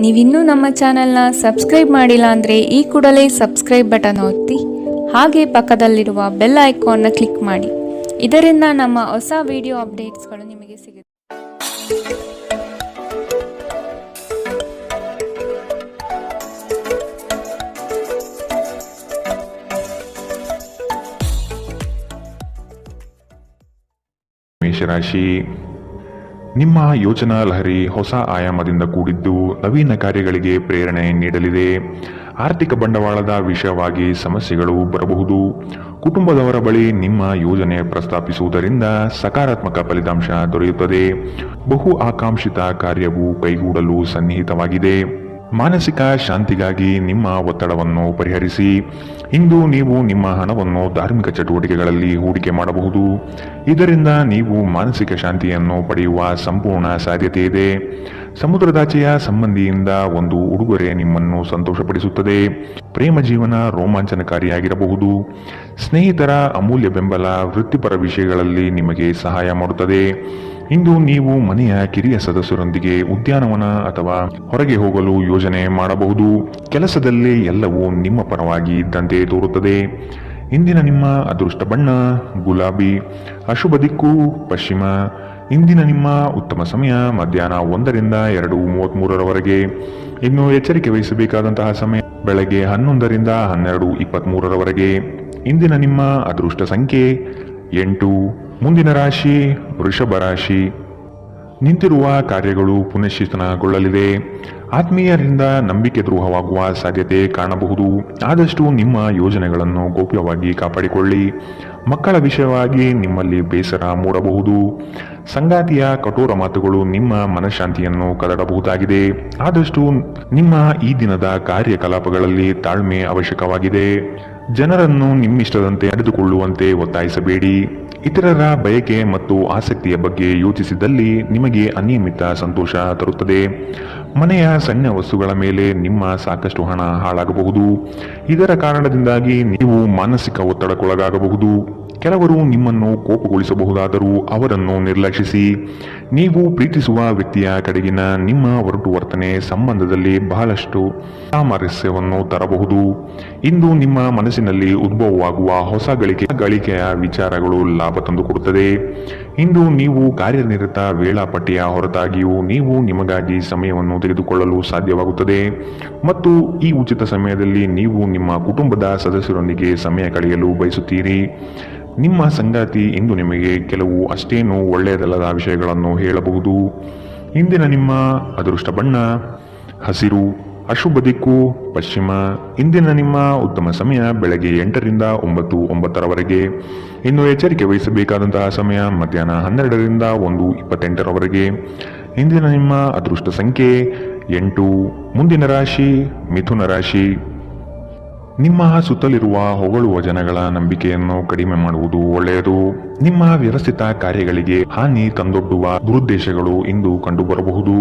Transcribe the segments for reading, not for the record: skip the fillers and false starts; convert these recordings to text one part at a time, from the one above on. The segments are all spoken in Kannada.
ನೀವಿನ್ನೂ ನಮ್ಮ ಚಾನೆಲ್ನ ಸಬ್ಸ್ಕ್ರೈಬ್ ಮಾಡಿಲ್ಲ ಅಂದರೆ ಈ ಕೂಡಲೇ ಸಬ್ಸ್ಕ್ರೈಬ್ ಬಟನ್ ಒತ್ತಿ ಹಾಗೆ ಪಕ್ಕದಲ್ಲಿರುವ ಬೆಲ್ ಐಕಾನ್ನ ಕ್ಲಿಕ್ ಮಾಡಿ. ಇದರಿಂದ ನಮ್ಮ ಹೊಸ ವಿಡಿಯೋ ಅಪ್ಡೇಟ್ಸ್ಗಳು ನಿಮಗೆ ಸಿಗುತ್ತೆ. ಮೇಷರಾಶಿ, ನಿಮ್ಮ ಯೋಚನಾ ಲಹರಿ ಹೊಸ ಆಯಾಮದಿಂದ ಕೂಡಿದ್ದು ನವೀನ ಕಾರ್ಯಗಳಿಗೆ ಪ್ರೇರಣೆ ನೀಡಲಿದೆ. ಆರ್ಥಿಕ ಬಂಡವಾಳದ ವಿಷಯವಾಗಿ ಸಮಸ್ಯೆಗಳು ಬರಬಹುದು. ಕುಟುಂಬದವರ ಬಳಿ ನಿಮ್ಮ ಯೋಜನೆ ಪ್ರಸ್ತಾಪಿಸುವುದರಿಂದ ಸಕಾರಾತ್ಮಕ ಫಲಿತಾಂಶ ದೊರೆಯುತ್ತದೆ. ಬಹು ಆಕಾಂಕ್ಷಿತ ಕಾರ್ಯವು ಕೈಗೂಡಲು ಸನ್ನಿಹಿತವಾಗಿದೆ. ಮಾನಸಿಕ ಶಾಂತಿಗಾಗಿ ನಿಮ್ಮ ಒತ್ತಡವನ್ನು ಪರಿಹರಿಸಿ. ಇಂದು ನೀವು ನಿಮ್ಮ ಹಣವನ್ನು ಧಾರ್ಮಿಕ ಚಟುವಟಿಕೆಗಳಲ್ಲಿ ಹೂಡಿಕೆ ಮಾಡಬಹುದು. ಇದರಿಂದ ನೀವು ಮಾನಸಿಕ ಶಾಂತಿಯನ್ನು ಪಡೆಯುವ ಸಂಪೂರ್ಣ ಸಾಧ್ಯತೆ ಇದೆ. ಸಮುದ್ರದಾಚೆಯ ಸಂಬಂಧಿಯಿಂದ ಒಂದು ಉಡುಗೊರೆ ನಿಮ್ಮನ್ನು ಸಂತೋಷಪಡಿಸುತ್ತದೆ. ಪ್ರೇಮ ಜೀವನ ರೋಮಾಂಚನಕಾರಿಯಾಗಿರಬಹುದು. ಸ್ನೇಹಿತರ ಅಮೂಲ್ಯ ಬೆಂಬಲ ವೃತ್ತಿಪರ ವಿಷಯಗಳಲ್ಲಿ ನಿಮಗೆ ಸಹಾಯ ಮಾಡುತ್ತದೆ. ಇಂದು ನೀವು ಮನೆಯ ಕಿರಿಯ ಸದಸ್ಯರೊಂದಿಗೆ ಉದ್ಯಾನವನ ಅಥವಾ ಹೊರಗೆ ಹೋಗಲು ಯೋಜನೆ ಮಾಡಬಹುದು. ಕೆಲಸದಲ್ಲಿ ಎಲ್ಲವೂ ನಿಮ್ಮ ಪರವಾಗಿ ಇದ್ದಂತೆ ತೋರುತ್ತದೆ. ಇಂದಿನ ನಿಮ್ಮ ಅದೃಷ್ಟ ಬಣ್ಣ ಗುಲಾಬಿ. ಅಶುಭ ದಿಕ್ಕು ಪಶ್ಚಿಮ. ಇಂದಿನ ನಿಮ್ಮ ಉತ್ತಮ ಸಮಯ ಮಧ್ಯಾಹ್ನ 1ರಿಂದ 2:33ರವರೆಗೆ. ಇನ್ನು ಎಚ್ಚರಿಕೆ ವಹಿಸಬೇಕಾದಂತಹ ಸಮಯ ಬೆಳಗ್ಗೆ 11ರಿಂದ 12:23ರವರೆಗೆ. ಇಂದಿನ ನಿಮ್ಮ ಅದೃಷ್ಟ ಸಂಖ್ಯೆ 8. ಮುಂದಿನ ರಾಶಿ ವೃಷಭ ರಾಶಿ. ನಿಂತಿರುವ ಕಾರ್ಯಗಳು ಪುನಶ್ಚೇತನಗೊಳ್ಳಲಿದೆ. ಆತ್ಮೀಯರಿಂದ ನಂಬಿಕೆ ದ್ರೋಹವಾಗುವ ಸಾಧ್ಯತೆ ಕಾಣಬಹುದು. ಆದಷ್ಟು ನಿಮ್ಮ ಯೋಜನೆಗಳನ್ನು ಗೌಪ್ಯವಾಗಿ ಕಾಪಾಡಿಕೊಳ್ಳಿ. ಮಕ್ಕಳ ವಿಷಯವಾಗಿ ನಿಮ್ಮಲ್ಲಿ ಬೇಸರ ಮೂಡಬಹುದು. ಸಂಗಾತಿಯ ಕಠೋರ ಮಾತುಗಳು ನಿಮ್ಮ ಮನಃಶಾಂತಿಯನ್ನು ಕದಡಬಹುದಾಗಿದೆ. ಆದಷ್ಟು ನಿಮ್ಮ ಈ ದಿನದ ಕಾರ್ಯಕಲಾಪಗಳಲ್ಲಿ ತಾಳ್ಮೆ ಅವಶ್ಯಕವಾಗಿದೆ. ಜನರನ್ನು ನಿಮ್ಮಿಷ್ಟದಂತೆ ನಡೆದುಕೊಳ್ಳುವಂತೆ ಒತ್ತಾಯಿಸಬೇಡಿ. ಇತರರ ಬಯಕೆ ಮತ್ತು ಆಸಕ್ತಿಯ ಬಗ್ಗೆ ಯೋಚಿಸಿದಲ್ಲಿ ನಿಮಗೆ ಅನಿಯಮಿತ ಸಂತೋಷ ತರುತ್ತದೆ. ಮನೆಯ ಸಣ್ಣ ವಸ್ತುಗಳ ಮೇಲೆ ನಿಮ್ಮ ಸಾಕಷ್ಟು ಹಣ ಹಾಳಾಗಬಹುದು. ಇದರ ಕಾರಣದಿಂದಾಗಿ ನೀವು ಮಾನಸಿಕ ಒತ್ತಡಕ್ಕೊಳಗಾಗಬಹುದು. ಕೆಲವರು ನಿಮ್ಮನ್ನು ಕೋಪಗೊಳಿಸಬಹುದಾದರೂ ಅವರನ್ನು ನಿರ್ಲಕ್ಷಿಸಿ. ನೀವು ಪ್ರೀತಿಸುವ ವ್ಯಕ್ತಿಯ ಕಡೆಗಿನ ನಿಮ್ಮ ಒರಟು ವರ್ತನೆ ಸಂಬಂಧದಲ್ಲಿ ಬಹಳಷ್ಟು ಸಾಮರಸ್ಯವನ್ನು ತರಬಹುದು. ಇಂದು ನಿಮ್ಮ ಮನಸ್ಸಿನಲ್ಲಿ ಉದ್ಭವವಾಗುವ ಹೊಸ ಗಳಿಕೆಯ ವಿಚಾರಗಳು ಲಾಭ ತಂದುಕೊಡುತ್ತದೆ. ಇಂದು ನೀವು ಕಾರ್ಯನಿರತ ವೇಳಾಪಟ್ಟಿಯ ಹೊರತಾಗಿಯೂ ನೀವು ನಿಮಗಾಗಿ ಸಮಯವನ್ನು ತೆಗೆದುಕೊಳ್ಳಲು ಸಾಧ್ಯವಾಗುತ್ತದೆ ಮತ್ತು ಈ ಉಚಿತ ಸಮಯದಲ್ಲಿ ನೀವು ನಿಮ್ಮ ಕುಟುಂಬದ ಸದಸ್ಯರೊಂದಿಗೆ ಸಮಯ ಕಳೆಯಲು ಬಯಸುತ್ತೀರಿ. ನಿಮ್ಮ ಸಂಗಾತಿ ಇಂದು ನಿಮಗೆ ಕೆಲವು ಅಷ್ಟೇನೂ ಒಳ್ಳೆಯದಲ್ಲದ ವಿಷಯಗಳನ್ನು ಹೇಳಬಹುದು. ಇಂದಿನ ನಿಮ್ಮ ಅದೃಷ್ಟ ಬಣ್ಣ ಹಸಿರು. ಅಶುಭ ದಿಕ್ಕು ಪಶ್ಚಿಮ. ಇಂದಿನ ನಿಮ್ಮ ಉತ್ತಮ ಸಮಯ ಬೆಳಗ್ಗೆ 8ರಿಂದ 9:09ರವರೆಗೆ. ಇನ್ನು ಎಚ್ಚರಿಕೆ ವಹಿಸಬೇಕಾದಂತಹ ಸಮಯ ಮಧ್ಯಾಹ್ನ 12ರಿಂದ 1:28ರವರೆಗೆ. ಇಂದಿನ ನಿಮ್ಮ ಅದೃಷ್ಟ ಸಂಖ್ಯೆ 8. ಮುಂದಿನ ರಾಶಿ ಮಿಥುನ ರಾಶಿ. ನಿಮ್ಮ ಸುತ್ತಲಿರುವ ಹೊಗಳುವ ಜನಗಳ ನಂಬಿಕೆಯನ್ನು ಕಡಿಮೆ ಮಾಡುವುದು ಒಳ್ಳೆಯದು. ನಿಮ್ಮ ವ್ಯವಸ್ಥಿತ ಕಾರ್ಯಗಳಿಗೆ ಹಾನಿ ತಂದೊಡ್ಡುವ ದುರುದ್ದೇಶಗಳು ಇಂದು ಕಂಡುಬರಬಹುದು.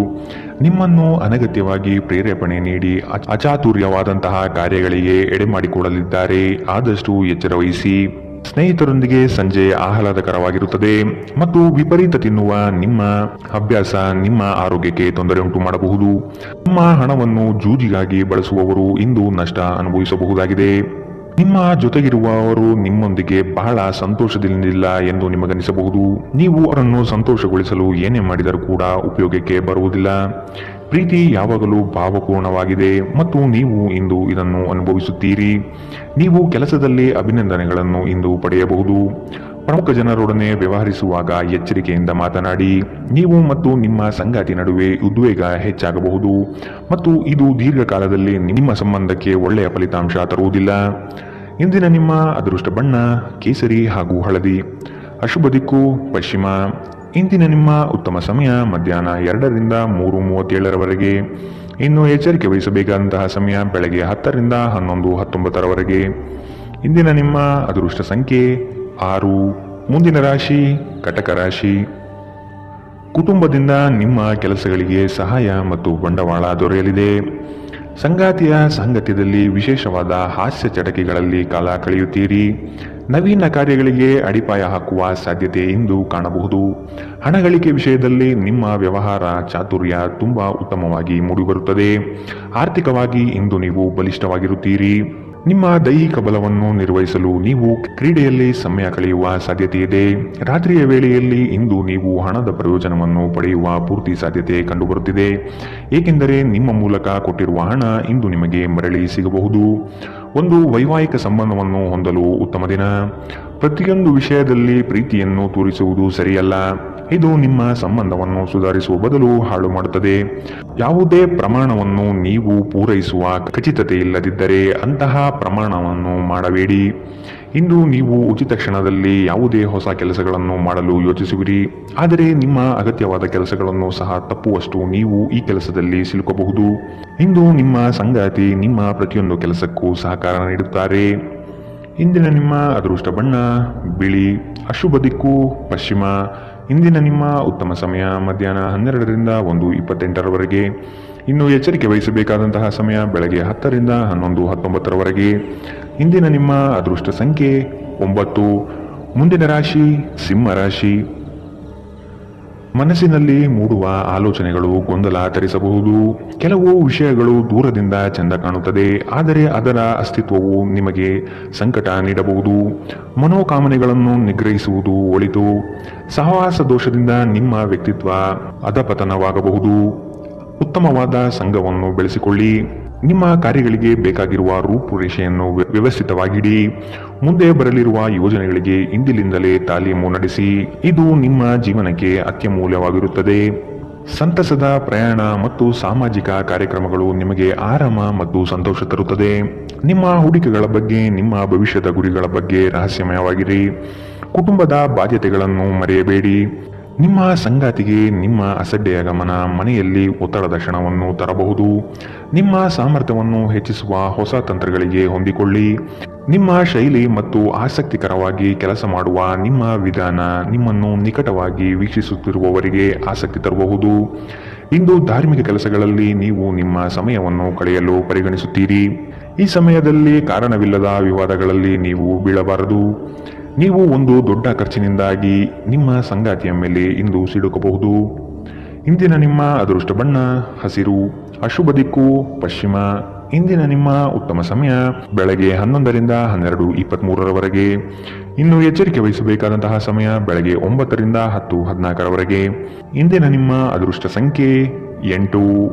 ನಿಮ್ಮನ್ನು ಅನಗತ್ಯವಾಗಿ ಪ್ರೇರೇಪಣೆ ನೀಡಿ ಅಚಾತುರ್ಯವಾದಂತಹ ಕಾರ್ಯಗಳಿಗೆ ಎಡೆಮಾಡಿಕೊಡಲಿದ್ದಾರೆ. ಆದಷ್ಟು ಎಚ್ಚರ ವಹಿಸಿ. ಸ್ನೇಹಿತರೊಂದಿಗೆ ಸಂಜೆ ಆಹ್ಲಾದಕರವಾಗಿರುತ್ತದೆ ಮತ್ತು ವಿಪರೀತ ತಿನ್ನುವ ನಿಮ್ಮ ಅಭ್ಯಾಸ ನಿಮ್ಮ ಆರೋಗ್ಯಕ್ಕೆ ತೊಂದರೆ ಉಂಟು ಮಾಡಬಹುದು. ನಿಮ್ಮ ಹಣವನ್ನು ಜೂಜಿಗಾಗಿ ಬಳಸುವವರು ಇಂದು ನಷ್ಟ ಅನುಭವಿಸಬಹುದಾಗಿದೆ. ನಿಮ್ಮ ಜೊತೆಗಿರುವವರು ನಿಮ್ಮೊಂದಿಗೆ ಬಹಳ ಸಂತೋಷದಿಂದಿಲ್ಲ ಎಂದು ನಿಮಗನಿಸಬಹುದು. ನೀವು ಅವರನ್ನು ಸಂತೋಷಗೊಳಿಸಲು ಏನೇ ಮಾಡಿದರೂ ಕೂಡ ಉಪಯೋಗಕ್ಕೆ ಬರುವುದಿಲ್ಲ. ಪ್ರೀತಿ ಯಾವಾಗಲೂ ಭಾವಪೂರ್ಣವಾಗಿದೆ ಮತ್ತು ನೀವು ಇಂದು ಇದನ್ನು ಅನುಭವಿಸುತ್ತೀರಿ. ನೀವು ಕೆಲಸದಲ್ಲಿ ಅಭಿನಂದನೆಗಳನ್ನು ಇಂದು ಪಡೆಯಬಹುದು. ಪ್ರಮುಖ ಜನರೊಡನೆ ವ್ಯವಹರಿಸುವಾಗ ಎಚ್ಚರಿಕೆಯಿಂದ ಮಾತನಾಡಿ. ನೀವು ಮತ್ತು ನಿಮ್ಮ ಸಂಗಾತಿ ನಡುವೆ ಉದ್ವೇಗ ಹೆಚ್ಚಾಗಬಹುದು ಮತ್ತು ಇದು ದೀರ್ಘಕಾಲದಲ್ಲಿ ನಿಮ್ಮ ಸಂಬಂಧಕ್ಕೆ ಒಳ್ಳೆಯ ಫಲಿತಾಂಶ ತರುವುದಿಲ್ಲ. ಇಂದಿನ ನಿಮ್ಮ ಅದೃಷ್ಟ ಬಣ್ಣ ಕೇಸರಿ ಹಾಗೂ ಹಳದಿ. ಅಶುಭ ದಿಕ್ಕು ಪಶ್ಚಿಮ. ಇಂದಿನ ನಿಮ್ಮ ಉತ್ತಮ ಸಮಯ ಮಧ್ಯಾಹ್ನ 2ರಿಂದ 3:37ರವರೆಗೆ. ಇನ್ನು ಎಚ್ಚರಿಕೆ ವಹಿಸಬೇಕಾದಂತಹ ಸಮಯ ಬೆಳಗ್ಗೆ 10ರಿಂದ 11:19ರವರೆಗೆ. ಇಂದಿನ ನಿಮ್ಮ ಅದೃಷ್ಟ ಸಂಖ್ಯೆ 6. ಮುಂದಿನ ರಾಶಿ ಕಟಕ ರಾಶಿ. ಕುಟುಂಬದಿಂದ ನಿಮ್ಮ ಕೆಲಸಗಳಿಗೆ ಸಹಾಯ ಮತ್ತು ಬಂಡವಾಳ ದೊರೆಯಲಿದೆ. ಸಂಗಾತಿಯ ಸಾಂಗತ್ಯದಲ್ಲಿ ವಿಶೇಷವಾದ ಹಾಸ್ಯ ಚಟಕಿಗಳಲ್ಲಿ ಕಾಲ ಕಳೆಯುತ್ತೀರಿ. ನವೀನ ಕಾರ್ಯಗಳಿಗೆ ಅಡಿಪಾಯ ಹಾಕುವ ಸಾಧ್ಯತೆ ಇಂದು ಕಾಣಬಹುದು. ಹಣ ಗಳಿಕೆ ವಿಷಯದಲ್ಲಿ ನಿಮ್ಮ ವ್ಯವಹಾರ ಚಾತುರ್ಯ ತುಂಬಾ ಉತ್ತಮವಾಗಿ ಮೂಡಿಬರುತ್ತದೆ. ಆರ್ಥಿಕವಾಗಿ ಇಂದು ನೀವು ಬಲಿಷ್ಠವಾಗಿರುತ್ತೀರಿ. ನಿಮ್ಮ ದೈಹಿಕ ಬಲವನ್ನು ನಿರ್ವಹಿಸಲು ನೀವು ಕ್ರೀಡೆಯಲ್ಲಿ ಸಮಯ ಕಳೆಯುವ ಸಾಧ್ಯತೆ ಇದೆ. ರಾತ್ರಿಯ ವೇಳೆಯಲ್ಲಿ ಇಂದು ನೀವು ಹಣದ ಪ್ರಯೋಜನವನ್ನು ಪಡೆಯುವ ಪೂರ್ತಿ ಸಾಧ್ಯತೆ ಕಂಡುಬರುತ್ತಿದೆ. ಏಕೆಂದರೆ ನಿಮ್ಮ ಮೂಲಕ ಕೊಟ್ಟಿರುವ ಹಣ ಇಂದು ನಿಮಗೆ ಮರಳಿ ಸಿಗಬಹುದು. ಒಂದು ವೈವಾಹಿಕ ಸಂಬಂಧವನ್ನು ಹೊಂದಲು ಉತ್ತಮ ದಿನ. ಪ್ರತಿಯೊಂದು ವಿಷಯದಲ್ಲಿ ಪ್ರೀತಿಯನ್ನು ತೋರಿಸುವುದು ಸರಿಯಲ್ಲ. ಇದು ನಿಮ್ಮ ಸಂಬಂಧವನ್ನು ಸುಧಾರಿಸುವ ಬದಲು ಹಾಳು ಮಾಡುತ್ತದೆ. ಯಾವುದೇ ಪ್ರಮಾಣವನ್ನು ನೀವು ಪೂರೈಸುವ ಖಚಿತತೆ ಇಲ್ಲದಿದ್ದರೆ ಅಂತಹ ಪ್ರಮಾಣವನ್ನು ಮಾಡಬೇಡಿ. ಇಂದು ನೀವು ಉಚಿತ ಕ್ಷಣದಲ್ಲಿ ಯಾವುದೇ ಹೊಸ ಕೆಲಸಗಳನ್ನು ಮಾಡಲು ಯೋಚಿಸುವಿರಿ. ಆದರೆ ನಿಮ್ಮ ಅಗತ್ಯವಾದ ಕೆಲಸಗಳನ್ನು ಸಹ ತಪ್ಪುವಷ್ಟು ನೀವು ಈ ಕೆಲಸದಲ್ಲಿ ಸಿಲುಕಬಹುದು. ಇಂದು ನಿಮ್ಮ ಸಂಗಾತಿ ನಿಮ್ಮ ಪ್ರತಿಯೊಂದು ಕೆಲಸಕ್ಕೂ ಸಹಕಾರ ನೀಡುತ್ತಾರೆ. ಇಂದಿನ ನಿಮ್ಮ ಅದೃಷ್ಟ ಬಣ್ಣ ಬಿಳಿ. ಅಶುಭ ದಿಕ್ಕು ಪಶ್ಚಿಮ. ಇಂದಿನ ನಿಮ್ಮ ಉತ್ತಮ ಸಮಯ ಮಧ್ಯಾಹ್ನ 12ರಿಂದ 1:28ರವರೆಗೆ. ಇನ್ನು ಎಚ್ಚರಿಕೆ ವಹಿಸಬೇಕಾದಂತಹ ಸಮಯ ಬೆಳಗ್ಗೆ 10ರಿಂದ 11:19ರವರೆಗೆ. ಇಂದಿನ ನಿಮ್ಮ ಅದೃಷ್ಟ ಸಂಖ್ಯೆ 9. ಮುಂದಿನ ರಾಶಿ ಸಿಂಹ ರಾಶಿ. ಮನಸ್ಸಿನಲ್ಲಿ ಮೂಡುವ ಆಲೋಚನೆಗಳು ಗೊಂದಲ ತರಿಸಬಹುದು. ಕೆಲವು ವಿಷಯಗಳು ದೂರದಿಂದ ಚೆಂದ ಕಾಣುತ್ತದೆ, ಆದರೆ ಅದರ ಅಸ್ತಿತ್ವವು ನಿಮಗೆ ಸಂಕಟ ನೀಡಬಹುದು. ಮನೋಕಾಮನೆಗಳನ್ನು ನಿಗ್ರಹಿಸುವುದು ಒಳಿತು. ಸಹವಾಸ ದೋಷದಿಂದ ನಿಮ್ಮ ವ್ಯಕ್ತಿತ್ವ ಅಧಪತನವಾಗಬಹುದು. ಉತ್ತಮವಾದ ಸಂಘವನ್ನು ಬೆಳೆಸಿಕೊಳ್ಳಿ. ನಿಮ್ಮ ಕಾರ್ಯಗಳಿಗೆ ಬೇಕಾಗಿರುವ ರೂಪುರೇಷೆಯನ್ನು ವ್ಯವಸ್ಥಿತವಾಗಿಡಿ. ಮುಂದೆ ಬರಲಿರುವ ಯೋಜನೆಗಳಿಗೆ ಇಂದಿನಿಂದಲೇ ತಾಲೀಮು ನಡೆಸಿ. ಇದು ನಿಮ್ಮ ಜೀವನಕ್ಕೆ ಅತ್ಯಮೂಲ್ಯವಾಗಿರುತ್ತದೆ. ಸಂತಸದ ಪ್ರಯಾಣ ಮತ್ತು ಸಾಮಾಜಿಕ ಕಾರ್ಯಕ್ರಮಗಳು ನಿಮಗೆ ಆರಾಮ ಮತ್ತು ಸಂತೋಷ ತರುತ್ತದೆ. ನಿಮ್ಮ ಹೂಡಿಕೆಗಳ ಬಗ್ಗೆ, ನಿಮ್ಮ ಭವಿಷ್ಯದ ಗುರಿಗಳ ಬಗ್ಗೆ ರಹಸ್ಯಮಯವಾಗಿರಿ. ಕುಟುಂಬದ ಬಾಧ್ಯತೆಗಳನ್ನು ಮರೆಯಬೇಡಿ. ನಿಮ್ಮ ಸಂಗಾತಿಗೆ ನಿಮ್ಮ ಅಸಡ್ಡೆಯ ಗಮನ ಮನೆಯಲ್ಲಿ ಒತ್ತಡದ ಕ್ಷಣವನ್ನು ತರಬಹುದು. ನಿಮ್ಮ ಸಾಮರ್ಥ್ಯವನ್ನು ಹೆಚ್ಚಿಸುವ ಹೊಸ ತಂತ್ರಗಳಿಗೆ ಹೊಂದಿಕೊಳ್ಳಿ. ನಿಮ್ಮ ಶೈಲಿ ಮತ್ತು ಆಸಕ್ತಿಕರವಾಗಿ ಕೆಲಸ ಮಾಡುವ ನಿಮ್ಮ ವಿಧಾನ ನಿಮ್ಮನ್ನು ನಿಕಟವಾಗಿ ವೀಕ್ಷಿಸುತ್ತಿರುವವರಿಗೆ ಆಸಕ್ತಿ ತರಬಹುದು. ಇಂದು ಧಾರ್ಮಿಕ ಕೆಲಸಗಳಲ್ಲಿ ನೀವು ನಿಮ್ಮ ಸಮಯವನ್ನು ಕಳೆಯಲು ಪರಿಗಣಿಸುತ್ತೀರಿ. ಈ ಸಮಯದಲ್ಲಿ ಕಾರಣವಿಲ್ಲದ ವಿವಾದಗಳಲ್ಲಿ ನೀವು ಬೀಳಬಾರದು. ನೀವು ಒಂದು ದೊಡ್ಡ ಖರ್ಚಿನಿಂದಾಗಿ ನಿಮ್ಮ ಸಂಗಾತಿಯ ಮೇಲೆ ಇಂದು ಸಿಡುಕಬಹುದು. ಇಂದಿನ ನಿಮ್ಮ ಅದೃಷ್ಟ ಬಣ್ಣ ಹಸಿರು. ಅಶುಭ ದಿಕ್ಕು ಪಶ್ಚಿಮ. ಇಂದಿನ ನಿಮ್ಮ ಉತ್ತಮ ಸಮಯ ಬೆಳಗ್ಗೆ 11ರಿಂದ 12:23ರವರೆಗೆ. ಇನ್ನು ಎಚ್ಚರಿಕೆ ವಹಿಸಬೇಕಾದಂತಹ ಸಮಯ ಬೆಳಗ್ಗೆ 9ರಿಂದ 10:14ರವರೆಗೆ. ಇಂದಿನ ನಿಮ್ಮ ಅದೃಷ್ಟ ಸಂಖ್ಯೆ 8.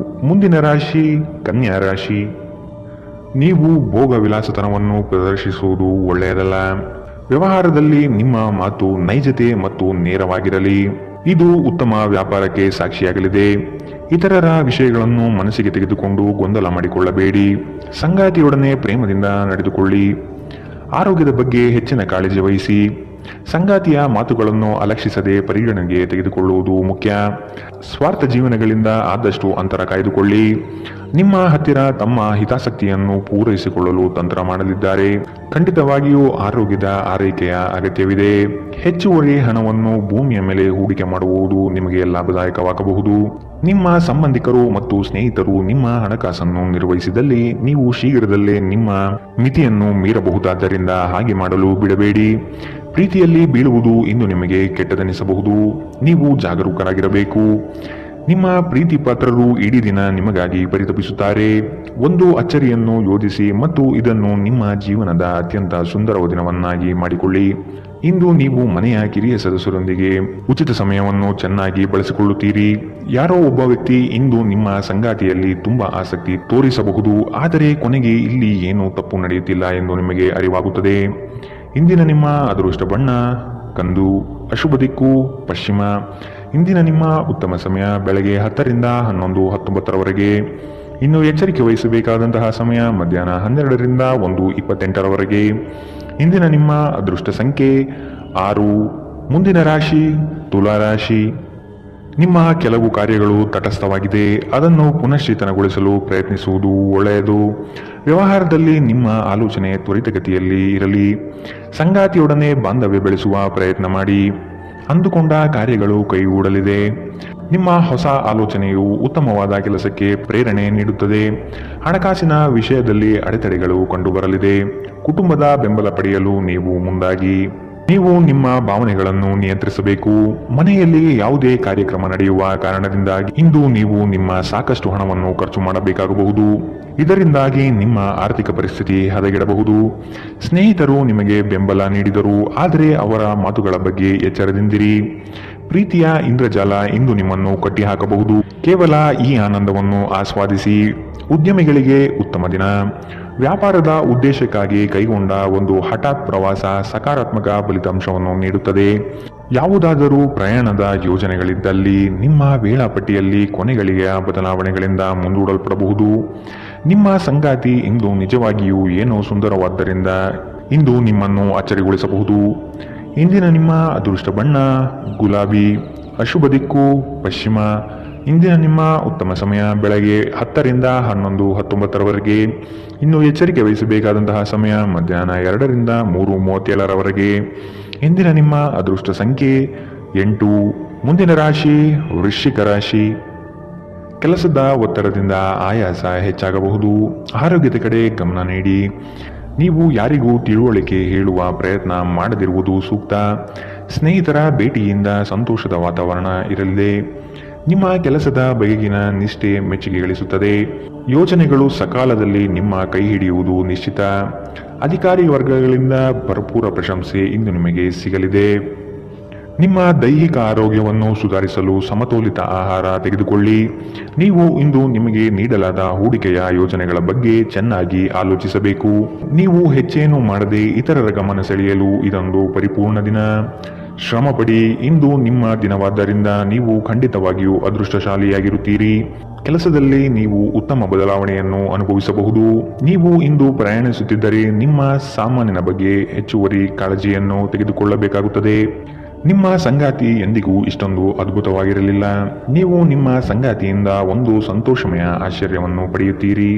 ಮುಂದಿನ ರಾಶಿ ಕನ್ಯಾ ರಾಶಿ. ನೀವು ಭೋಗ ವಿಲಾಸತನವನ್ನು ಪ್ರದರ್ಶಿಸುವುದು ಒಳ್ಳೆಯದಲ್ಲ. ವ್ಯವಹಾರದಲ್ಲಿ ನಿಮ್ಮ ಮಾತು ನೈಜತೆ ಮತ್ತು ನೇರವಾಗಿರಲಿ. ಇದು ಉತ್ತಮ ವ್ಯಾಪಾರಕ್ಕೆ ಸಾಕ್ಷಿಯಾಗಲಿದೆ. ಇತರರ ವಿಷಯಗಳನ್ನು ಮನಸ್ಸಿಗೆ ತೆಗೆದುಕೊಂಡು ಗೊಂದಲ ಮಾಡಿಕೊಳ್ಳಬೇಡಿ. ಸಂಗಾತಿಯೊಡನೆ ಪ್ರೇಮದಿಂದ ನಡೆದುಕೊಳ್ಳಿ. ಆರೋಗ್ಯದ ಬಗ್ಗೆ ಹೆಚ್ಚಿನ ಕಾಳಜಿ ವಹಿಸಿ. ಸಂಗಾತಿಯ ಮಾತುಗಳನ್ನು ಅಲಕ್ಷಿಸದೆ ಪರಿಗಣನೆಗೆ ತೆಗೆದುಕೊಳ್ಳುವುದು ಮುಖ್ಯ. ಸ್ವಾರ್ಥ ಜೀವನಗಳಿಂದ ಆದಷ್ಟು ಅಂತರ ಕಾಯ್ದುಕೊಳ್ಳಿ. ನಿಮ್ಮ ಹತ್ತಿರ ತಮ್ಮ ಹಿತಾಸಕ್ತಿಯನ್ನು ಪೂರೈಸಿಕೊಳ್ಳಲು ತಂತ್ರ ಮಾಡಲಿದ್ದಾರೆ. ಖಂಡಿತವಾಗಿಯೂ ಆರೋಗ್ಯದ ಆರೈಕೆಯ ಅಗತ್ಯವಿದೆ. ಹೆಚ್ಚುವರಿ ಹಣವನ್ನು ಭೂಮಿಯ ಮೇಲೆ ಹೂಡಿಕೆ ಮಾಡುವುದು ನಿಮಗೆ ಲಾಭದಾಯಕವಾಗಬಹುದು. ನಿಮ್ಮ ಸಂಬಂಧಿಕರು ಮತ್ತು ಸ್ನೇಹಿತರು ನಿಮ್ಮ ಹಣಕಾಸನ್ನು ನಿರ್ವಹಿಸಿದಲ್ಲಿ ನೀವು ಶೀಘ್ರದಲ್ಲೇ ನಿಮ್ಮ ಮಿತಿಯನ್ನು ಮೀರಬಹುದಾದ್ದರಿಂದ ಹಾಗೆ ಮಾಡಲು ಬಿಡಬೇಡಿ. ಪ್ರೀತಿಯಲ್ಲಿ ಬೀಳುವುದು ಇಂದು ನಿಮಗೆ ಕೆಟ್ಟದೆನಿಸಬಹುದು. ನೀವು ಜಾಗರೂಕರಾಗಿರಬೇಕು. ನಿಮ್ಮ ಪ್ರೀತಿ ಪಾತ್ರರು ಇಡೀ ದಿನ ನಿಮಗಾಗಿ ಪರಿತಪಿಸುತ್ತಾರೆ. ಒಂದು ಅಚ್ಚರಿಯನ್ನು ಯೋಜಿಸಿ ಮತ್ತು ಇದನ್ನು ನಿಮ್ಮ ಜೀವನದ ಅತ್ಯಂತ ಸುಂದರ ದಿನವನ್ನಾಗಿ ಮಾಡಿಕೊಳ್ಳಿ. ಇಂದು ನೀವು ಮನೆಯ ಕಿರಿಯ ಸದಸ್ಯರೊಂದಿಗೆ ಉಚಿತ ಸಮಯವನ್ನು ಚೆನ್ನಾಗಿ ಬಳಸಿಕೊಳ್ಳುತ್ತೀರಿ. ಯಾರೋ ಒಬ್ಬ ವ್ಯಕ್ತಿ ಇಂದು ನಿಮ್ಮ ಸಂಗಾತಿಯಲ್ಲಿ ತುಂಬಾ ಆಸಕ್ತಿ ತೋರಿಸಬಹುದು, ಆದರೆ ಕೊನೆಗೆ ಇಲ್ಲಿ ಏನೂ ತಪ್ಪು ನಡೆಯುತ್ತಿಲ್ಲ ಎಂದು ನಿಮಗೆ ಅರಿವಾಗುತ್ತದೆ. ಇಂದಿನ ನಿಮ್ಮ ಅದೃಷ್ಟ ಬಣ್ಣ ಕಂದು. ಅಶುಭ ದಿಕ್ಕು ಪಶ್ಚಿಮ. ಇಂದಿನ ನಿಮ್ಮ ಉತ್ತಮ ಸಮಯ ಬೆಳಗ್ಗೆ 10ರಿಂದ 11:19ರವರೆಗೆ. ಇನ್ನು ಎಚ್ಚರಿಕೆ ವಹಿಸಬೇಕಾದಂತಹ ಸಮಯ ಮಧ್ಯಾಹ್ನ 12ರಿಂದ 1:28ರವರೆಗೆ. ಇಂದಿನ ನಿಮ್ಮ ಅದೃಷ್ಟ ಸಂಖ್ಯೆ 6. ಮುಂದಿನ ರಾಶಿ ತುಲಾ ರಾಶಿ. ನಿಮ್ಮ ಕೆಲವು ಕಾರ್ಯಗಳು ತಟಸ್ಥವಾಗಿದೆ. ಅದನ್ನು ಪುನಶ್ಚೇತನಗೊಳಿಸಲು ಪ್ರಯತ್ನಿಸುವುದು ಒಳ್ಳೆಯದು. ವ್ಯವಹಾರದಲ್ಲಿ ನಿಮ್ಮ ಆಲೋಚನೆ ತ್ವರಿತಗತಿಯಲ್ಲಿ ಇರಲಿ. ಸಂಗಾತಿಯೊಡನೆ ಬಾಂಧವ್ಯ ಬೆಳೆಸುವ ಪ್ರಯತ್ನ ಮಾಡಿ. ಅಂದುಕೊಂಡ ಕಾರ್ಯಗಳು ಕೈಗೂಡಲಿದೆ. ನಿಮ್ಮ ಹೊಸ ಆಲೋಚನೆಯು ಉತ್ತಮವಾದ ಕೆಲಸಕ್ಕೆ ಪ್ರೇರಣೆ ನೀಡುತ್ತದೆ. ಹಣಕಾಸಿನ ವಿಷಯದಲ್ಲಿ ಅಡೆತಡೆಗಳು ಕಂಡುಬರಲಿದೆ. ಕುಟುಂಬದ ಬೆಂಬಲ ಪಡೆಯಲು ನೀವು ಮುಂದಾಗಿ. ನೀವು ನಿಮ್ಮ ಭಾವನೆಗಳನ್ನು ನಿಯಂತ್ರಿಸಬೇಕು. ಮನೆಯಲ್ಲಿ ಯಾವುದೇ ಕಾರ್ಯಕ್ರಮ ನಡೆಯುವ ಕಾರಣದಿಂದಾಗಿ ಇಂದು ನೀವು ನಿಮ್ಮ ಸಾಕಷ್ಟು ಹಣವನ್ನು ಖರ್ಚು ಮಾಡಬೇಕಾಗಬಹುದು. ಇದರಿಂದಾಗಿ ನಿಮ್ಮ ಆರ್ಥಿಕ ಪರಿಸ್ಥಿತಿ ಹದಗೆಡಬಹುದು. ಸ್ನೇಹಿತರು ನಿಮಗೆ ಬೆಂಬಲ ನೀಡಿದರು, ಆದರೆ ಅವರ ಮಾತುಗಳ ಬಗ್ಗೆ ಎಚ್ಚರದಿಂದಿರಿ. ಪ್ರೀತಿಯ ಇಂದ್ರಜಾಲ ಇಂದು ನಿಮ್ಮನ್ನು ಕಟ್ಟಿಹಾಕಬಹುದು. ಕೇವಲ ಈ ಆನಂದವನ್ನು ಆಸ್ವಾದಿಸಿ. ಉದ್ಯಮಿಗಳಿಗೆ ಉತ್ತಮ ದಿನ. ವ್ಯಾಪಾರದ ಉದ್ದೇಶಕ್ಕಾಗಿ ಕೈಗೊಂಡ ಒಂದು ಹಠಾತ್ ಪ್ರವಾಸ ಸಕಾರಾತ್ಮಕ ಫಲಿತಾಂಶವನ್ನು ನೀಡುತ್ತದೆ. ಯಾವುದಾದರೂ ಪ್ರಯಾಣದ ಯೋಜನೆಗಳಿದ್ದಲ್ಲಿ ನಿಮ್ಮ ವೇಳಾಪಟ್ಟಿಯಲ್ಲಿ ಕೊನೆಗಳಿಗೆಯ ಬದಲಾವಣೆಗಳಿಂದ ಮುಂದೂಡಲ್ಪಡಬಹುದು. ನಿಮ್ಮ ಸಂಗಾತಿ ಇಂದು ನಿಜವಾಗಿಯೂ ಏನೋ ಸುಂದರವಾದ್ದರಿಂದ ಇಂದು ನಿಮ್ಮನ್ನು ಅಚ್ಚರಿಗೊಳಿಸಬಹುದು. ಇಂದಿನ ನಿಮ್ಮ ಅದೃಷ್ಟ ಬಣ್ಣ ಗುಲಾಬಿ. ಅಶುಭ ದಿಕ್ಕು ಪಶ್ಚಿಮ. ಇಂದಿನ ನಿಮ್ಮ ಉತ್ತಮ ಸಮಯ ಬೆಳಗ್ಗೆ 10 ರಿಂದ 11, 19ರವರೆಗೆ. ಇನ್ನು ಎಚ್ಚರಿಕೆ ವಹಿಸಬೇಕಾದಂತಹ ಸಮಯ ಮಧ್ಯಾಹ್ನ 2 ರಿಂದ 3:37ರವರೆಗೆ. ಇಂದಿನ ನಿಮ್ಮ ಅದೃಷ್ಟ ಸಂಖ್ಯೆ 8. ಮುಂದಿನ ರಾಶಿ ವೃಶ್ಚಿಕ ರಾಶಿ. ಕೆಲಸದ ಒತ್ತಡದಿಂದ ಆಯಾಸ ಹೆಚ್ಚಾಗಬಹುದು. ಆರೋಗ್ಯದ ಕಡೆ ಗಮನ ನೀಡಿ. ನೀವು ಯಾರಿಗೂ ತಿಳುವಳಿಕೆ ಹೇಳುವ ಪ್ರಯತ್ನ ಮಾಡದಿರುವುದು ಸೂಕ್ತ. ಸ್ನೇಹಿತರ ಭೇಟಿಯಿಂದ ಸಂತೋಷದ ವಾತಾವರಣ ಇರಲಿದೆ. ನಿಮ್ಮ ಕೆಲಸದ ಬಗೆಗಿನ ನಿಷ್ಠೆ ಮೆಚ್ಚುಗೆ ಗಳಿಸುತ್ತದೆ. ಯೋಜನೆಗಳು ಸಕಾಲದಲ್ಲಿ ನಿಮ್ಮ ಕೈ ಹಿಡಿಯುವುದು ನಿಶ್ಚಿತ. ಅಧಿಕಾರಿ ವರ್ಗಗಳಿಂದ ಭರಪೂರ ಪ್ರಶಂಸೆ ಇಂದು ನಿಮಗೆ ಸಿಗಲಿದೆ. ನಿಮ್ಮ ದೈಹಿಕ ಆರೋಗ್ಯವನ್ನು ಸುಧಾರಿಸಲು ಸಮತೋಲಿತ ಆಹಾರ ತೆಗೆದುಕೊಳ್ಳಿ. ನೀವು ಇಂದು ನಿಮಗೆ ನೀಡಲಾದ ಹೂಡಿಕೆಯ ಯೋಜನೆಗಳ ಬಗ್ಗೆ ಚೆನ್ನಾಗಿ ಆಲೋಚಿಸಬೇಕು. ನೀವು ಹೆಚ್ಚೇನು ಮಾಡದೆ ಇತರರ ಗಮನ ಸೆಳೆಯಲು ಇದೊಂದು ಪರಿಪೂರ್ಣ ದಿನ. ಶ್ರಮಪಡಿ. ಇಂದು ನಿಮ್ಮ ದಿನವಾದ್ದರಿಂದ ನೀವು ಖಂಡಿತವಾಗಿಯೂ ಅದೃಷ್ಟಶಾಲಿಯಾಗಿರುತ್ತೀರಿ. ಕೆಲಸದಲ್ಲಿ ನೀವು ಉತ್ತಮ ಬದಲಾವಣೆಯನ್ನು ಅನುಭವಿಸಬಹುದು. ನೀವು ಇಂದು ಪ್ರಯಾಣಿಸುತ್ತಿದ್ದರೆ ನಿಮ್ಮ ಸಾಮಾನಿನ ಬಗ್ಗೆ ಹೆಚ್ಚುವರಿ ಕಾಳಜಿಯನ್ನು ತೆಗೆದುಕೊಳ್ಳಬೇಕಾಗುತ್ತದೆ. ನಿಮ್ಮ ಸಂಗಾತಿ ಎಂದಿಗೂ ಇಷ್ಟೊಂದು ಅದ್ಭುತವಾಗಿರಲಿಲ್ಲ. ನೀವು ನಿಮ್ಮ ಸಂಗಾತಿಯಿಂದ ಒಂದು ಸಂತೋಷಮಯ ಆಶ್ಚರ್ಯವನ್ನು ಪಡೆಯುತ್ತೀರಿ.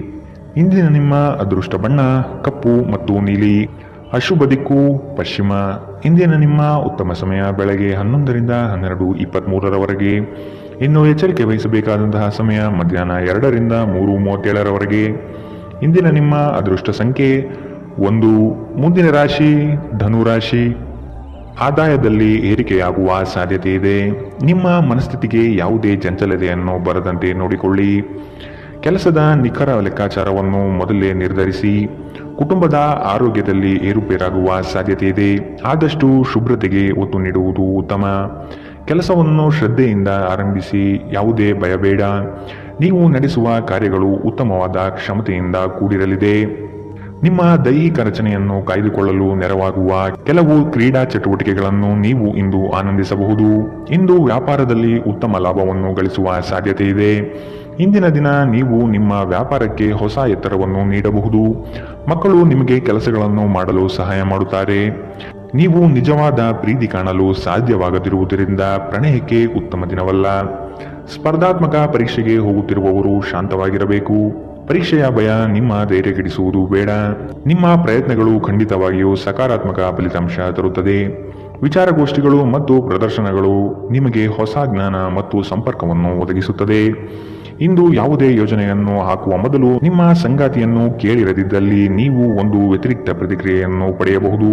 ಇಂದಿನ ನಿಮ್ಮ ಅದೃಷ್ಟ ಬಣ್ಣ ಕಪ್ಪು ಮತ್ತು ನೀಲಿ. ಅಶುಭ ದಿಕ್ಕು ಪಶ್ಚಿಮ. ಇಂದಿನ ನಿಮ್ಮ ಉತ್ತಮ ಸಮಯ ಬೆಳಗ್ಗೆ 11 ರಿಂದ 12:23ರವರೆಗೆ. ಇನ್ನು ಎಚ್ಚರಿಕೆ ವಹಿಸಬೇಕಾದಂತಹ ಸಮಯ ಮಧ್ಯಾಹ್ನ 2 ರಿಂದ 3:37ರವರೆಗೆ. ಇಂದಿನ ನಿಮ್ಮ ಅದೃಷ್ಟ ಸಂಖ್ಯೆ 1. ಮುಂದಿನ ರಾಶಿ ಧನುರಾಶಿ. ಆದಾಯದಲ್ಲಿ ಏರಿಕೆಯಾಗುವ ಸಾಧ್ಯತೆ ಇದೆ. ನಿಮ್ಮ ಮನಸ್ಥಿತಿಗೆ ಯಾವುದೇ ಚಂಚಲತೆಯನ್ನು ಬರದಂತೆ ನೋಡಿಕೊಳ್ಳಿ. ಕೆಲಸದ ನಿಖರ ಲೆಕ್ಕಾಚಾರವನ್ನು ಮೊದಲೇ ನಿರ್ಧರಿಸಿ. ಕುಟುಂಬದ ಆರೋಗ್ಯದಲ್ಲಿ ಏರುಪೇರಾಗುವ ಸಾಧ್ಯತೆ ಇದೆ. ಆದಷ್ಟು ಶುಭ್ರತೆಗೆ ಒತ್ತು ನೀಡುವುದು ಉತ್ತಮ. ಕೆಲಸವನ್ನು ಶ್ರದ್ಧೆಯಿಂದ ಆರಂಭಿಸಿ. ಯಾವುದೇ ಭಯ ಬೇಡ. ನೀವು ನಡೆಸುವ ಕಾರ್ಯಗಳು ಉತ್ತಮವಾದ ಕ್ಷಮತೆಯಿಂದ ಕೂಡಿರಲಿದೆ. ನಿಮ್ಮ ದೈಹಿಕ ರಚನೆಯನ್ನು ಕಾಯ್ದುಕೊಳ್ಳಲು ನೆರವಾಗುವ ಕೆಲವು ಕ್ರೀಡಾ ಚಟುವಟಿಕೆಗಳನ್ನು ನೀವು ಇಂದು ಆನಂದಿಸಬಹುದು. ಇಂದು ವ್ಯಾಪಾರದಲ್ಲಿ ಉತ್ತಮ ಲಾಭವನ್ನು ಗಳಿಸುವ ಸಾಧ್ಯತೆ ಇದೆ. ಇಂದಿನ ದಿನ ನೀವು ನಿಮ್ಮ ವ್ಯಾಪಾರಕ್ಕೆ ಹೊಸ ಎತ್ತರವನ್ನು ನೀಡಬಹುದು. ಮಕ್ಕಳು ನಿಮಗೆ ಕೆಲಸಗಳನ್ನು ಮಾಡಲು ಸಹಾಯ ಮಾಡುತ್ತಾರೆ. ನೀವು ನಿಜವಾದ ಪ್ರೀತಿ ಕಾಣಲು ಸಾಧ್ಯವಾಗದಿರುವುದರಿಂದ ಪ್ರಣಯಕ್ಕೆ ಉತ್ತಮ ದಿನವಲ್ಲ. ಸ್ಪರ್ಧಾತ್ಮಕ ಪರೀಕ್ಷೆಗೆ ಹೋಗುತ್ತಿರುವವರು ಶಾಂತವಾಗಿರಬೇಕು. ಪರೀಕ್ಷೆಯ ಭಯ ನಿಮ್ಮ ಧೈರ್ಯಗೆಡಿಸುವುದು ಬೇಡ. ನಿಮ್ಮ ಪ್ರಯತ್ನಗಳು ಖಂಡಿತವಾಗಿಯೂ ಸಕಾರಾತ್ಮಕ ಫಲಿತಾಂಶ ತರುತ್ತದೆ. ವಿಚಾರಗೋಷ್ಠಿಗಳು ಮತ್ತು ಪ್ರದರ್ಶನಗಳು ನಿಮಗೆ ಹೊಸ ಜ್ಞಾನ ಮತ್ತು ಸಂಪರ್ಕವನ್ನು ಒದಗಿಸುತ್ತದೆ. ಇಂದು ಯಾವುದೇ ಯೋಜನೆಯನ್ನು ಹಾಕುವ ಮೊದಲು ನಿಮ್ಮ ಸಂಗಾತಿಯನ್ನು ಕೇಳಿರದಿದ್ದಲ್ಲಿ ನೀವು ಒಂದು ವ್ಯತಿರಿಕ್ತ ಪ್ರತಿಕ್ರಿಯೆಯನ್ನು ಪಡೆಯಬಹುದು.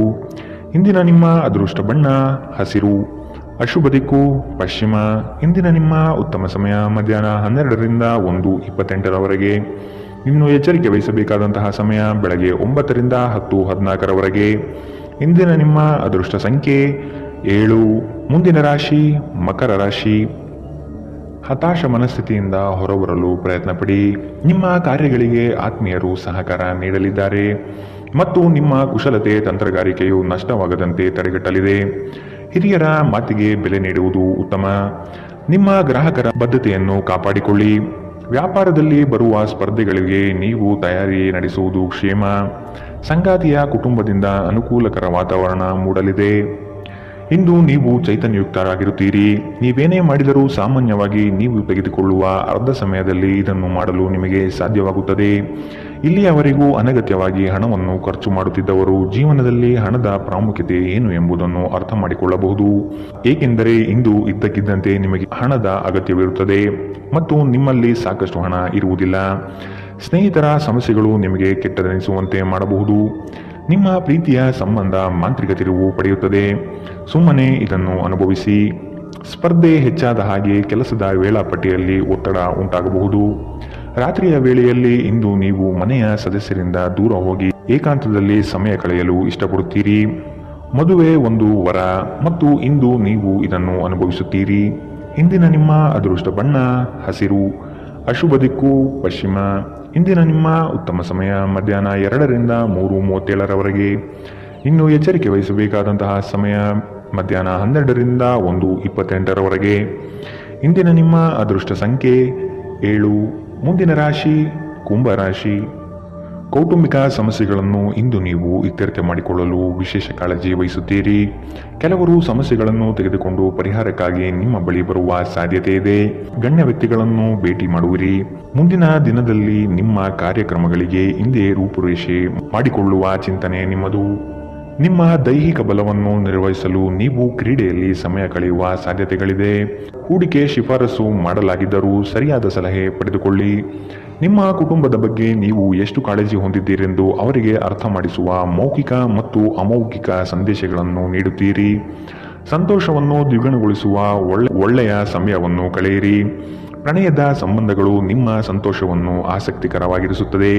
ಇಂದಿನ ನಿಮ್ಮ ಅದೃಷ್ಟ ಬಣ್ಣ ಹಸಿರು. ಅಶುಭ ದಿಕ್ಕು ಪಶ್ಚಿಮ. ಇಂದಿನ ನಿಮ್ಮ ಉತ್ತಮ ಸಮಯ ಮಧ್ಯಾಹ್ನ 12 ರಿಂದ 1:28ರವರೆಗೆ. ಇನ್ನು ಎಚ್ಚರಿಕೆ ವಹಿಸಬೇಕಾದಂತಹ ಸಮಯ ಬೆಳಗ್ಗೆ 9 ರಿಂದ 10:14ರವರೆಗೆ. ಇಂದಿನ ನಿಮ್ಮ ಅದೃಷ್ಟ ಸಂಖ್ಯೆ 7. ಮುಂದಿನ ರಾಶಿ ಮಕರ ರಾಶಿ. ಹತಾಶ ಮನಸ್ಥಿತಿಯಿಂದ ಹೊರಬರಲು ಪ್ರಯತ್ನ ಪಡಿ. ನಿಮ್ಮ ಕಾರ್ಯಗಳಿಗೆ ಆತ್ಮೀಯರು ಸಹಕಾರ ನೀಡಲಿದ್ದಾರೆ ಮತ್ತು ನಿಮ್ಮ ಕುಶಲತೆ ತಂತ್ರಗಾರಿಕೆಯು ನಷ್ಟವಾಗದಂತೆ ತಡೆಗಟ್ಟಲಿದೆ. ಹಿರಿಯರ ಮಾತಿಗೆ ಬೆಲೆ ನೀಡುವುದು ಉತ್ತಮ. ನಿಮ್ಮ ಗ್ರಾಹಕರ ಬದ್ಧತೆಯನ್ನು ಕಾಪಾಡಿಕೊಳ್ಳಿ. ವ್ಯಾಪಾರದಲ್ಲಿ ಬರುವ ಸ್ಪರ್ಧೆಗಳಿಗೆ ನೀವು ತಯಾರಿ ನಡೆಸುವುದು ಕ್ಷೇಮ. ಸಂಗಾತಿಯ ಕುಟುಂಬದಿಂದ ಅನುಕೂಲಕರ ವಾತಾವರಣ ಮೂಡಲಿದೆ. ಇಂದು ನೀವು ಚೈತನ್ಯಯುಕ್ತರಾಗಿರುತ್ತೀರಿ. ನೀವೇನೇ ಮಾಡಿದರೂ ಸಾಮಾನ್ಯವಾಗಿ ನೀವು ತೆಗೆದುಕೊಳ್ಳುವ ಅರ್ಧ ಸಮಯದಲ್ಲಿ ಇದನ್ನು ಮಾಡಲು ನಿಮಗೆ ಸಾಧ್ಯವಾಗುತ್ತದೆ. ಇಲ್ಲಿಯವರೆಗೂ ಅನಗತ್ಯವಾಗಿ ಹಣವನ್ನು ಖರ್ಚು ಮಾಡುತ್ತಿದ್ದವರು ಜೀವನದಲ್ಲಿ ಹಣದ ಪ್ರಾಮುಖ್ಯತೆ ಏನು ಎಂಬುದನ್ನು ಅರ್ಥ ಮಾಡಿಕೊಳ್ಳಬಹುದು. ಏಕೆಂದರೆ ಇಂದು ಇದ್ದಕ್ಕಿದ್ದಂತೆ ನಿಮಗೆ ಹಣದ ಅಗತ್ಯವಿರುತ್ತದೆ ಮತ್ತು ನಿಮ್ಮಲ್ಲಿ ಸಾಕಷ್ಟು ಹಣ ಇರುವುದಿಲ್ಲ. ಸ್ನೇಹಿತರ ಸಮಸ್ಯೆಗಳು ನಿಮಗೆ ಕೆಟ್ಟದೆನಿಸುವಂತೆ ಮಾಡಬಹುದು. ನಿಮ್ಮ ಪ್ರೀತಿಯ ಸಂಬಂಧ ಮಾಂತ್ರಿಕ ತಿರುವು ಪಡೆಯುತ್ತದೆ. ಸುಮ್ಮನೆ ಇದನ್ನು ಅನುಭವಿಸಿ. ಸ್ಪರ್ಧೆ ಹೆಚ್ಚಾದ ಹಾಗೆ ಕೆಲಸದ ವೇಳಾಪಟ್ಟಿಯಲ್ಲಿ ಒತ್ತಡ ಉಂಟಾಗಬಹುದು. ರಾತ್ರಿಯ ವೇಳೆಯಲ್ಲಿ ಇಂದು ನೀವು ಮನೆಯ ಸದಸ್ಯರಿಂದ ದೂರ ಹೋಗಿ ಏಕಾಂತದಲ್ಲಿ ಸಮಯ ಕಳೆಯಲು ಇಷ್ಟಪಡುತ್ತೀರಿ. ಮದುವೆ ಒಂದು ವರ ಮತ್ತು ಇಂದು ನೀವು ಇದನ್ನು ಅನುಭವಿಸುತ್ತೀರಿ. ಇಂದಿನ ನಿಮ್ಮ ಅದೃಷ್ಟ ಬಣ್ಣ ಹಸಿರು, ಅಶುಭ ದಿಕ್ಕು ಪಶ್ಚಿಮ. ಇಂದಿನ ನಿಮ್ಮ ಉತ್ತಮ ಸಮಯ ಮಧ್ಯಾಹ್ನ 2ರಿಂದ 3:37ರವರೆಗೆ. ಇನ್ನು ಎಚ್ಚರಿಕೆ ವಹಿಸಬೇಕಾದಂತಹ ಸಮಯ ಮಧ್ಯಾಹ್ನ 12ರಿಂದ 1:28ರವರೆಗೆ. ಇಂದಿನ ನಿಮ್ಮ ಅದೃಷ್ಟ ಸಂಖ್ಯೆ 7. ಮುಂದಿನ ರಾಶಿ ಕುಂಭರಾಶಿ. ಕೌಟುಂಬಿಕ ಸಮಸ್ಯೆಗಳನ್ನು ಇಂದು ನೀವು ಇತ್ಯರ್ಥ ಮಾಡಿಕೊಳ್ಳಲು ವಿಶೇಷ ಕಾಳಜಿ ವಹಿಸುತ್ತೀರಿ. ಕೆಲವರು ಸಮಸ್ಯೆಗಳನ್ನು ತೆಗೆದುಕೊಂಡು ಪರಿಹಾರಕ್ಕಾಗಿ ನಿಮ್ಮ ಬಳಿ ಬರುವ ಸಾಧ್ಯತೆ ಇದೆ. ಗಣ್ಯ ವ್ಯಕ್ತಿಗಳನ್ನು ಭೇಟಿ ಮಾಡುವಿರಿ. ಮುಂದಿನ ದಿನದಲ್ಲಿ ನಿಮ್ಮ ಕಾರ್ಯಕ್ರಮಗಳಿಗೆ ಹಿಂದೆ ರೂಪುರೇಷೆ ಮಾಡಿಕೊಳ್ಳುವ ಚಿಂತನೆ ನಿಮ್ಮದು. ನಿಮ್ಮ ದೈಹಿಕ ಬಲವನ್ನು ನಿರ್ವಹಿಸಲು ನೀವು ಕ್ರೀಡೆಯಲ್ಲಿ ಸಮಯ ಕಳೆಯುವ ಸಾಧ್ಯತೆಗಳಿದೆ. ಹೂಡಿಕೆ ಶಿಫಾರಸು ಮಾಡಲಾಗಿದ್ದರೂ ಸರಿಯಾದ ಸಲಹೆ ಪಡೆದುಕೊಳ್ಳಿ. ನಿಮ್ಮ ಕುಟುಂಬದ ಬಗ್ಗೆ ನೀವು ಎಷ್ಟು ಕಾಳಜಿ ಹೊಂದಿದ್ದೀರೆಂದು ಅವರಿಗೆ ಅರ್ಥ ಮಾಡಿಸುವ ಮೌಖಿಕ ಮತ್ತು ಅಮೌಖಿಕ ಸಂದೇಶಗಳನ್ನು ನೀಡುತ್ತೀರಿ. ಸಂತೋಷವನ್ನು ದ್ವಿಗುಣಗೊಳಿಸುವ ಒಳ್ಳೆಯ ಸಮಯವನ್ನು ಕಳೆಯಿರಿ. ಪ್ರಣಯದ ಸಂಬಂಧಗಳು ನಿಮ್ಮ ಸಂತೋಷವನ್ನು ಆಸಕ್ತಿಕರವಾಗಿರಿಸುತ್ತದೆ.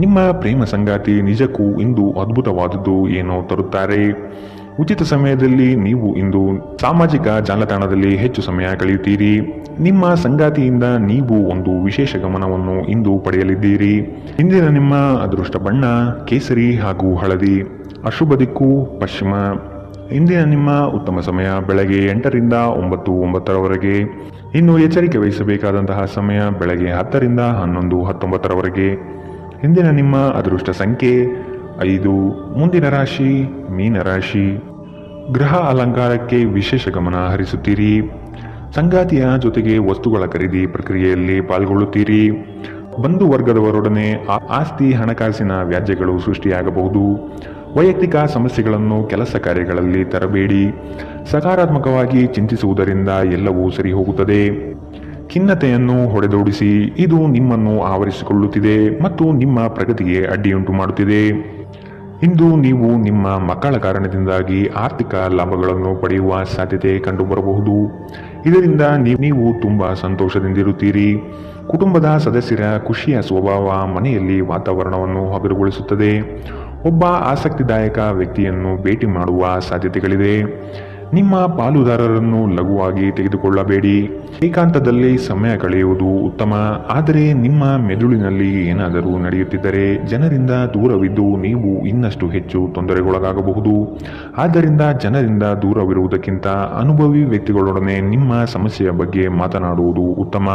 ನಿಮ್ಮ ಪ್ರೇಮ ಸಂಗಾತಿ ನಿಜಕ್ಕೂ ಇಂದು ಅದ್ಭುತವಾದದ್ದು ಏನೋ ತರುತ್ತಾರೆ. ಉಚಿತ ಸಮಯದಲ್ಲಿ ನೀವು ಇಂದು ಸಾಮಾಜಿಕ ಜಾಲತಾಣದಲ್ಲಿ ಹೆಚ್ಚು ಸಮಯ ಕಳೆಯುತ್ತೀರಿ. ನಿಮ್ಮ ಸಂಗಾತಿಯಿಂದ ನೀವು ಒಂದು ವಿಶೇಷ ಗಮನವನ್ನು ಇಂದು ಪಡೆಯಲಿದ್ದೀರಿ. ಇಂದಿನ ನಿಮ್ಮ ಅದೃಷ್ಟ ಬಣ್ಣ ಕೇಸರಿ ಹಾಗೂ ಹಳದಿ, ಅಶುಭ ದಿಕ್ಕು ಪಶ್ಚಿಮ. ಇಂದಿನ ನಿಮ್ಮ ಉತ್ತಮ ಸಮಯ ಬೆಳಗ್ಗೆ 8ರಿಂದ 9:09ರವರೆಗೆ. ಇನ್ನು ಎಚ್ಚರಿಕೆ ವಹಿಸಬೇಕಾದಂತಹ ಸಮಯ ಬೆಳಗ್ಗೆ 10ರಿಂದ 11:19ರವರೆಗೆ. ಇಂದಿನ ನಿಮ್ಮ ಅದೃಷ್ಟ ಸಂಖ್ಯೆ 5. ಮುಂದಿನ ರಾಶಿ ಮೀನರಾಶಿ. ಗೃಹ ಅಲಂಕಾರಕ್ಕೆ ವಿಶೇಷ ಗಮನ ಹರಿಸುತ್ತೀರಿ. ಸಂಗಾತಿಯ ಜೊತೆಗೆ ವಸ್ತುಗಳ ಖರೀದಿ ಪ್ರಕ್ರಿಯೆಯಲ್ಲಿ ಪಾಲ್ಗೊಳ್ಳುತ್ತೀರಿ. ಬಂಧು ವರ್ಗದವರೊಡನೆ ಆಸ್ತಿ ಹಣಕಾಸಿನ ವ್ಯಾಜ್ಯಗಳು ಸೃಷ್ಟಿಯಾಗಬಹುದು. ವೈಯಕ್ತಿಕ ಸಮಸ್ಯೆಗಳನ್ನು ಕೆಲಸ ಕಾರ್ಯಗಳಲ್ಲಿ ತರಬೇಡಿ. ಸಕಾರಾತ್ಮಕವಾಗಿ ಚಿಂತಿಸುವುದರಿಂದ ಎಲ್ಲವೂ ಸರಿ ಹೋಗುತ್ತದೆ. ಖಿನ್ನತೆಯನ್ನು ಹೊಡೆದೋಡಿಸಿ. ಇದು ನಿಮ್ಮನ್ನು ಆವರಿಸಿಕೊಳ್ಳುತ್ತಿದೆ ಮತ್ತು ನಿಮ್ಮ ಪ್ರಗತಿಗೆ ಅಡ್ಡಿಯುಂಟು ಮಾಡುತ್ತಿದೆ. ಇಂದು ನೀವು ನಿಮ್ಮ ಮಕ್ಕಳ ಕಾರಣದಿಂದಾಗಿ ಆರ್ಥಿಕ ಲಾಭಗಳನ್ನು ಪಡೆಯುವ ಸಾಧ್ಯತೆ ಕಂಡುಬರಬಹುದು. ಇದರಿಂದ ನೀವು ತುಂಬ ಸಂತೋಷದಿಂದಿರುತ್ತೀರಿ. ಕುಟುಂಬದ ಸದಸ್ಯರ ಖುಷಿಯ ಸ್ವಭಾವ ಮನೆಯಲ್ಲಿ ವಾತಾವರಣವನ್ನು ಹಗುರಗೊಳಿಸುತ್ತದೆ. ಒಬ್ಬ ಆಸಕ್ತಿದಾಯಕ ವ್ಯಕ್ತಿಯನ್ನು ಭೇಟಿ ಮಾಡುವ ಸಾಧ್ಯತೆಗಳಿದೆ. ನಿಮ್ಮ ಪಾಲುದಾರರನ್ನು ಲಘುವಾಗಿ ತೆಗೆದುಕೊಳ್ಳಬೇಡಿ. ಏಕಾಂತದಲ್ಲಿ ಸಮಯ ಕಳೆಯುವುದು ಉತ್ತಮ. ಆದರೆ ನಿಮ್ಮ ಮೆದುಳಿನಲ್ಲಿ ಏನಾದರೂ ನಡೆಯುತ್ತಿದ್ದರೆ ಜನರಿಂದ ದೂರವಿದ್ದು ನೀವು ಇನ್ನಷ್ಟು ಹೆಚ್ಚು ತೊಂದರೆಗೊಳಗಾಗಬಹುದು. ಆದ್ದರಿಂದ ಜನರಿಂದ ದೂರವಿರುವುದಕ್ಕಿಂತ ಅನುಭವಿ ವ್ಯಕ್ತಿಗಳೊಡನೆ ನಿಮ್ಮ ಸಮಸ್ಯೆಯ ಬಗ್ಗೆ ಮಾತನಾಡುವುದು ಉತ್ತಮ.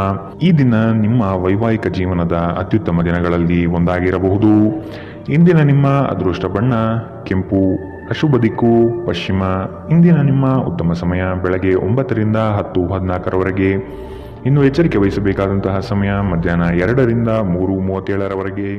ಈ ದಿನ ನಿಮ್ಮ ವೈವಾಹಿಕ ಜೀವನದ ಅತ್ಯುತ್ತಮ ದಿನಗಳಲ್ಲಿ ಒಂದಾಗಿರಬಹುದು. ಇಂದಿನ ನಿಮ್ಮ ಅದೃಷ್ಟ ಬಣ್ಣ ಕೆಂಪು, ಅಶುಭ ದಿಕ್ಕು ಪಶ್ಚಿಮ. ಇಂದಿನ ನಿಮ್ಮ ಉತ್ತಮ ಸಮಯ ಬೆಳಗ್ಗೆ 9ರಿಂದ 10:14ರವರೆಗೆ. ಇನ್ನು ಎಚ್ಚರಿಕೆ ವಹಿಸಬೇಕಾದಂತಹ ಸಮಯ ಮಧ್ಯಾಹ್ನ 2ರಿಂದ 3:37ರವರೆಗೆ.